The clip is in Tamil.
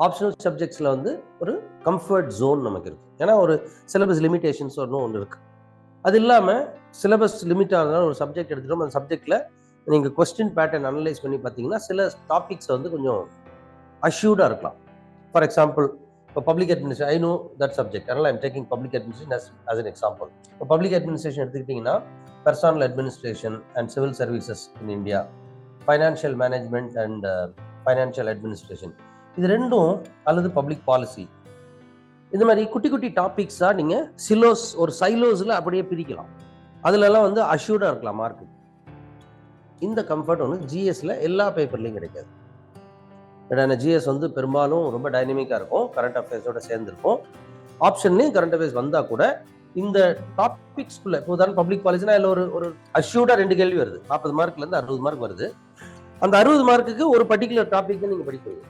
ஆப்ஷனல் சப்ஜெக்ட்ஸில் வந்து ஒரு கம்ஃபர்ட் ஜோன் நமக்கு இருக்குது. ஏன்னா ஒரு சிலபஸ் லிமிடேஷன்ஸ் ஒன்று இருக்குது. அது இல்லாமல் சிலபஸ் லிமிட் ஆனதுனால ஒரு சப்ஜெக்ட் எடுத்துட்டோம், அந்த சப்ஜெக்டில் நீங்கள் கொஸ்டின் பேட்டர்ன் அனலைஸ் பண்ணி பார்த்தீங்கன்னா சில டாபிக்ஸ் வந்து கொஞ்சம் அஷ்யூர்டாக இருக்கலாம். ஃபார் எக்ஸாம்பிள், இப்போ public administration, I know that subject, அதனால் I'm taking public administration as an example. இப்போ பப்ளிக் அட்மினிஸ்ட்ரேஷன் எடுத்துக்கிட்டிங்கன்னா personal administration and civil services in India, financial management and financial administration, இது ரெண்டும், அல்லது பப்ளிக் பாலிசி, இந்த மாதிரி குட்டி குட்டி டாபிக்ஸாக நீங்கள் ஒரு சைலோஸில் அப்படியே பிரிக்கலாம். அதுலலாம் வந்து அஷ்யூர்டாக இருக்கலாம் மார்க்கு. இந்த கம்ஃபர்ட் வந்து ஜிஎஸ்ல எல்லா பேப்பர்லையும் கிடைக்காது. ஏன்னா ஜிஎஸ் வந்து பெரும்பாலும் ரொம்ப டைனமிக்காக இருக்கும், கரண்ட் அஃபேர்ஸோட சேர்ந்துருக்கும். ஆப்ஷன்லேயும் கரண்ட் அஃபேர்ஸ் வந்தால் கூட இந்த டாபிக்ஸ்குள்ள, இப்போ உதாரணம் பப்ளிக் பாலிசினா அதில் ஒரு அஷ்யூர்டாக 2 கேள்வி வருது, 40 மார்க்லேருந்து 60 மார்க் வருது. அந்த 60 மார்க்குக்கு ஒரு பர்டிகுலர் டாபிக் நீங்கள் படிப்பீங்க.